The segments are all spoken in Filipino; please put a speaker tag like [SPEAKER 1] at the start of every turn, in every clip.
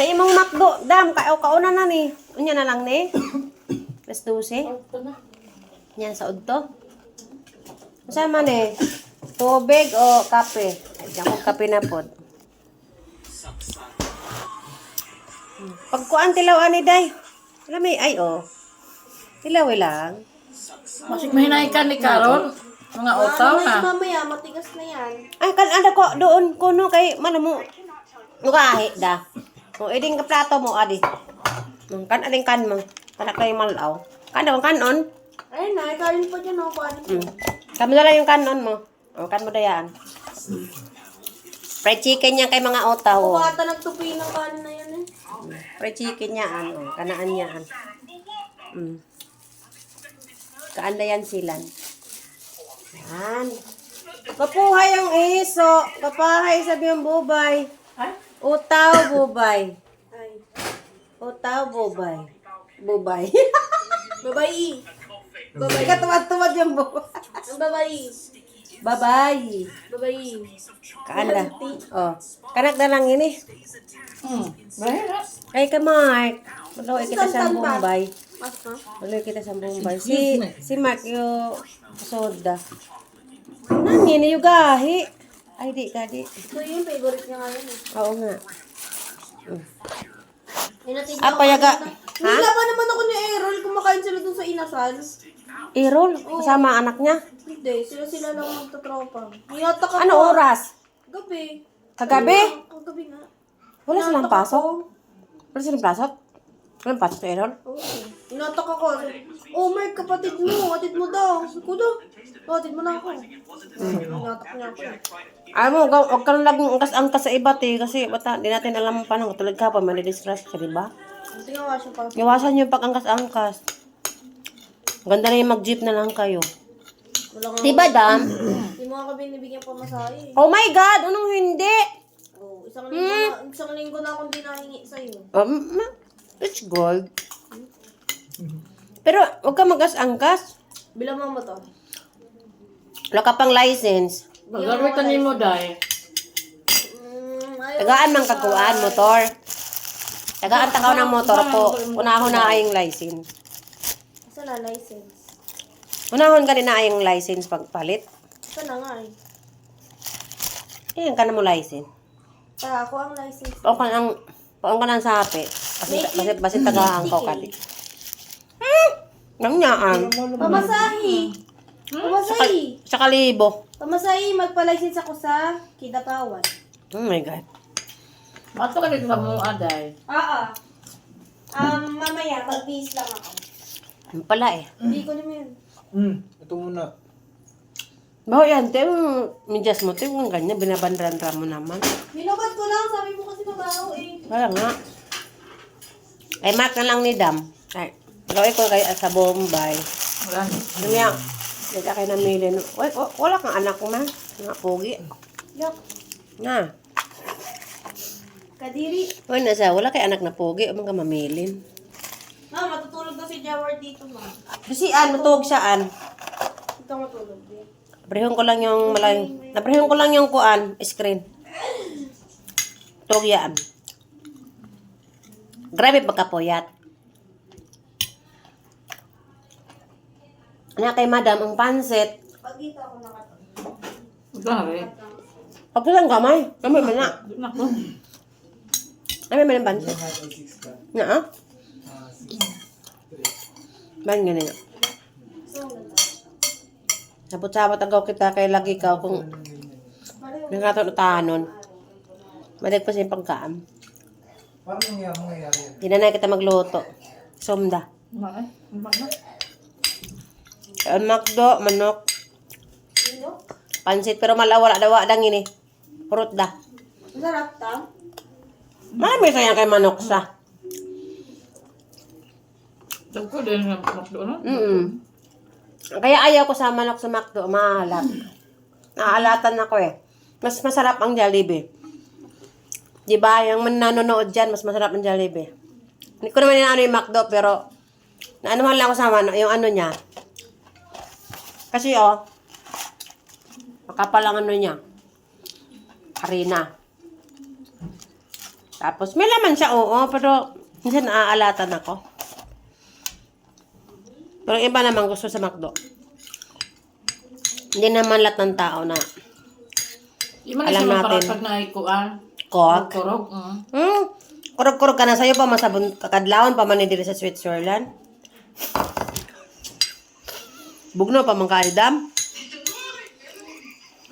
[SPEAKER 1] Sa imong makdo, dam, kauna na ni. Unya na lang ni. Plus 12. Yan sa udto. Sama ni. Tubig o kape. Diyan ko kape na pod. Pagkuan tilaw ani day. Lami ay oh. Tilaw lang.
[SPEAKER 2] Masik mahinay ka ni Carol. Mga otaw
[SPEAKER 3] Ano
[SPEAKER 2] na.
[SPEAKER 3] na mamaya, matigas na yan.
[SPEAKER 1] Ay kan ada ko doon kuno kay manamo. Nugahi da. O eding ka plato mo adi. Kan ading kan mo. Kana kay malaw. Kanon kanon.
[SPEAKER 3] Ayun na, ikarin pa dyan ako.
[SPEAKER 1] Kami na lang yung kanon mo. O kan mo dayaan. Fried chicken yan kay mga otaw.
[SPEAKER 3] Ako
[SPEAKER 1] Oh.
[SPEAKER 3] ata nagtupi ng kanin na yan eh.
[SPEAKER 1] Fried chicken yan. Oh. Kanaan yan. Kaanda yan silan. Yan. Kapuhay ang iso. Kapahay sabi yung bubay. Utaw bubay.
[SPEAKER 3] Ay.
[SPEAKER 1] Utaw bubay. Bubay.
[SPEAKER 3] Babayi.
[SPEAKER 1] Babayi. Katuwad-tuwad yung bubay.
[SPEAKER 3] Ang babayi.
[SPEAKER 1] Babayi.
[SPEAKER 3] Babayi.
[SPEAKER 1] Kaanda. Oh. Kanak na lang ini.
[SPEAKER 2] Bahira.
[SPEAKER 1] Ay ka Mark. Maluwi kita sa Bombay.
[SPEAKER 3] Mas na.
[SPEAKER 1] Maluwi kita sa Bombay. Si Mark yung soda. Nangin yung gahi. Ay di ka di.
[SPEAKER 3] So yung favorite niya ngayon eh.
[SPEAKER 1] Oo nga.
[SPEAKER 3] Apa
[SPEAKER 1] yaga?
[SPEAKER 3] Hindi pa naman ako ni Errol. Kumakain sila dun sa inasal.
[SPEAKER 1] Irol, kasama anak niya.
[SPEAKER 3] Hindi, sila lang magtatropa. Hinata ka
[SPEAKER 1] Ano
[SPEAKER 3] pa.
[SPEAKER 1] oras?
[SPEAKER 3] Gabi.
[SPEAKER 1] Kagabi?
[SPEAKER 3] Kagabi nga.
[SPEAKER 1] Wala silang
[SPEAKER 3] Hinatak
[SPEAKER 1] pasok?
[SPEAKER 3] ako.
[SPEAKER 1] Wala silang pasok? Walang pasok sa Irol?
[SPEAKER 3] Oo. Hinatak ako. Oh, Mark, kapatid mo. Atid mo daw. Ako daw. Atid mo na ako. Hinatak niya ako.
[SPEAKER 1] Alam mo, huwag ka lang laging angkas-angkas sa iba, te. Kasi bata, di natin alam paano. Tulad ka pa, mali-distress ka, diba?
[SPEAKER 3] Hindi nga siya pa.
[SPEAKER 1] Iwasan niyo yung pag-angkas-angkas. Ganda na yung mag-jeep na lang kayo.
[SPEAKER 3] Wala nga.
[SPEAKER 1] Diba, Dam?
[SPEAKER 3] Hindi mo nga binibigyan pa masahe.
[SPEAKER 1] Oh my God! Anong hindi?
[SPEAKER 3] Oh, isang linggo na akong dinahingi sa'yo.
[SPEAKER 1] It's gold. Pero, huwag ka mag-angkas.
[SPEAKER 3] Bilang mo to.
[SPEAKER 1] Wala ka pang license.
[SPEAKER 2] Magarwi ka ni mo, Day.
[SPEAKER 3] Ayaw.
[SPEAKER 1] Tagaan mang kaguan, motor. Tagaan takaw ng motor po. Unahon na ayong license.
[SPEAKER 3] Isa na license.
[SPEAKER 1] Unahon ka din na ayong license pagpalit.
[SPEAKER 3] Isa na nga eh.
[SPEAKER 1] Iyan ka na mo license.
[SPEAKER 3] Kaya ako ang license.
[SPEAKER 1] Paong ka ng sapi. Basi tagaan ko ka di. Nang nyaan.
[SPEAKER 3] Pamasahi! Pamasahi!
[SPEAKER 1] Sa kalibo.
[SPEAKER 3] Pamasahi, magpa-license ako sa Kidapawan.
[SPEAKER 1] Oh my God.
[SPEAKER 2] Bato ka dito sa mga, Day.
[SPEAKER 3] Mamaya, mag-base lang ako.
[SPEAKER 1] Ano pala eh.
[SPEAKER 3] Hindi ko naman yun.
[SPEAKER 4] Ito muna.
[SPEAKER 1] Baho yan, te. Medyas mo, te. Kung ganyan, binabandran-ran mo naman.
[SPEAKER 3] Binabad ko lang, sabi mo kasi mabaho eh.
[SPEAKER 1] Kaya nga. Ay, mark na lang ni Dam. Ay, gawin ko kayo sa Bombay.
[SPEAKER 2] Wala.
[SPEAKER 1] Ano yan? Hindi ka kayo namili. Wala kang anak mo, man. Nga, pogi.
[SPEAKER 3] Yak,
[SPEAKER 1] Na.
[SPEAKER 3] kadiri.
[SPEAKER 1] Wala kay anak na pogi. Amang ka mamilin.
[SPEAKER 3] Ma, matutulog na si Jawar dito, ma.
[SPEAKER 1] Bisian, matulog siyaan.
[SPEAKER 3] Ikaw matulog din.
[SPEAKER 1] Naprehon ko lang yung naprehon ko lang yung kuan, screen. Tulog yan. Grabe pagkapuyat. Ano kay madam, ang pansit.
[SPEAKER 3] Pagkita ako nakatulog.
[SPEAKER 2] Gari.
[SPEAKER 1] Pag lang gamay. Gamay man na.
[SPEAKER 2] Nako.
[SPEAKER 1] Gamay man ang pansit. Na ah? Ban ganun nga. Sabot-sabot agaw kita kay lagi ka kung nangato tahanon. Madag pa siya yung pagkaan.
[SPEAKER 4] Parang mangyayari yan.
[SPEAKER 1] Hindi na kita magluto. Somda.
[SPEAKER 2] Bakit? Bakit?
[SPEAKER 1] Ang makdo, manok,
[SPEAKER 3] Ano?
[SPEAKER 1] pansit, pero malawala dawa dang ini. Purot da.
[SPEAKER 3] Masarap ta?
[SPEAKER 1] Marami sayang kay manok sa.
[SPEAKER 2] Tagko din sa makdo na.
[SPEAKER 1] Kaya ayaw ko sa manok sa makdo, maalat. Naalatan ako eh. Mas masarap ang Jollibee. Di ba, yung nanonood dyan, mas masarap ang Jollibee. Hindi ko naman inaano yung McDo, pero naanuhan lang ako sa manok, yung ano niya. Kasi makapal ang ano niya. Harina. Tapos, may laman siya, oo. Pero, minsan naaalatan ako. Pero yung iba naman gusto sa McDo. Hindi naman lahat ng tao na
[SPEAKER 2] Di man
[SPEAKER 1] Alam
[SPEAKER 2] siya
[SPEAKER 1] natin.
[SPEAKER 2] maparatag na ikuan.
[SPEAKER 1] kok.
[SPEAKER 2] Kurog.
[SPEAKER 1] Kurog-kurog ka na sa'yo pa masabon kakadlawan pa man ni diri sa Switzerland. Bugno pa man ka Dam.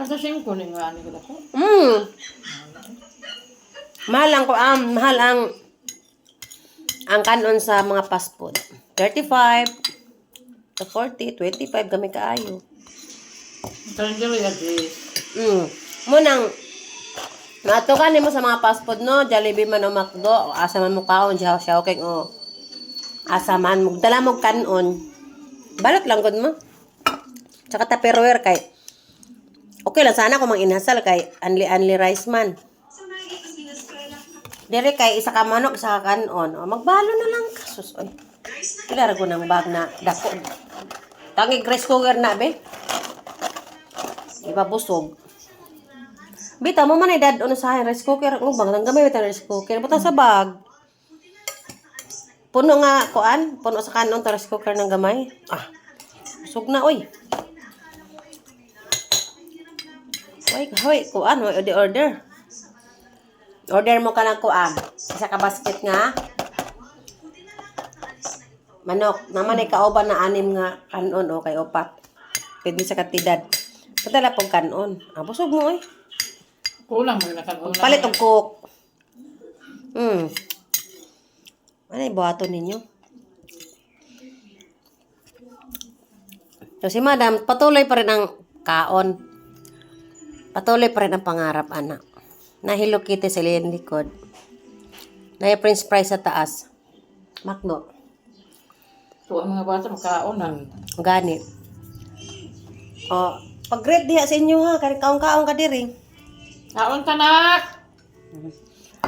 [SPEAKER 2] Kasi siyang kunin nga ni ko dako.
[SPEAKER 1] Mahal ang kanon sa mga fast food. 35 to 40, 25 kami kaayo.
[SPEAKER 2] Tanjali address.
[SPEAKER 1] Munang matukan mo sa mga fast food no, Jollibee man o McDo, asa man mo kaon, Xiaoking o asa man mo dala mo kanon. Balot lang gud mo. Tsaka Tupperware kay okay lang sana kung mang-inhasal kay anli rice man. Dire kay isa ka manok, isa ka kanon. O magbalo na lang ka sus oy. Kailangan ko ng bag na dako. Tangi rice cooker na be. Iba busog. Bita mo man ay dad ano sa akin rice cooker. Ang bang nang gamay bita rice cooker. Buta sa bag. Puno nga kuan, puno sa kanon to rice cooker ng gamay. Busog na oy. Hoy, kuan, order. Order mo ka ng kuan. Isa ka basket nga. Manok, naman ay kauban na 6 nga kanon o kay upat. Pwede sa katidad. Padala pong kanon. Busog mo oy.
[SPEAKER 2] Kulang mo na kanon.
[SPEAKER 1] Palit og cook. Ano yung buhato ninyo? So si madam, patuloy pa rin ang kaon. Patuloy pa rin ang pangarap, anak. Na Hello Kitty sa likod. Na Prince Price sa taas. McDo.
[SPEAKER 2] So, ang mga bata makaon na.
[SPEAKER 1] Gani. Pag-grade diha sa inyo ha. Kaong-kaong ka diri.
[SPEAKER 2] Kaon ka nak!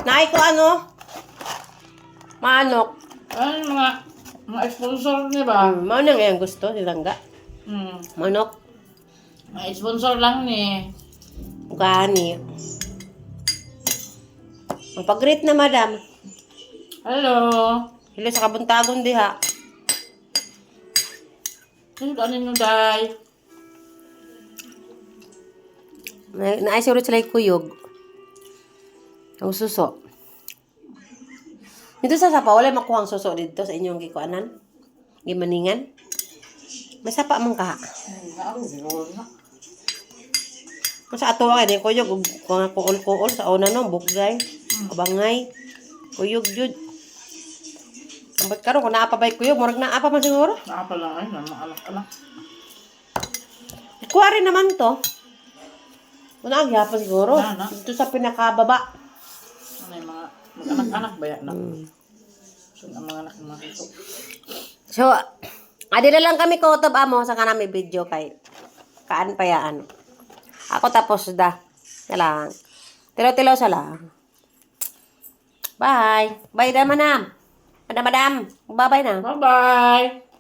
[SPEAKER 1] Naay ko ano? Manok.
[SPEAKER 2] Ay, mga sponsor niya ba?
[SPEAKER 1] Mao na ngayon gusto, silangga. Manok.
[SPEAKER 2] Mga sponsor lang ni.
[SPEAKER 1] Gani. Ang pag-grade na madam.
[SPEAKER 2] Hello.
[SPEAKER 1] Hilo sa kabuntagon diha.
[SPEAKER 2] Ano ninyo, day?
[SPEAKER 1] Naay surut sila kuyog. Ang suso. Dito sa sapa, wala makuhang suso dito sa inyong gikuanan. Gimaningan. May sapa man ka. Sa ato kay di kuyog kung kuol-kuol sa una no, bugay, kabangay, kuyog jud. Ambot karon kung naapa bay kuyog, murag naapa man siguro.
[SPEAKER 2] Naapa lang ay, anak-anak.
[SPEAKER 1] Kuwari naman to. Kung nagyapa siguro.
[SPEAKER 2] Na.
[SPEAKER 1] Dito sa pinakababa.
[SPEAKER 2] Ano yung mga mag-anak-anak ba yan? So, ang mga anak ng mga ito.
[SPEAKER 1] So, adi na lang kami kutob amo sa kanami video kay kaan pa yaan. Ako tapos da. Lang. Tilo-tilo sa lang. Bye. Bye da manam. Madam. Bye-bye na.
[SPEAKER 2] Bye-bye!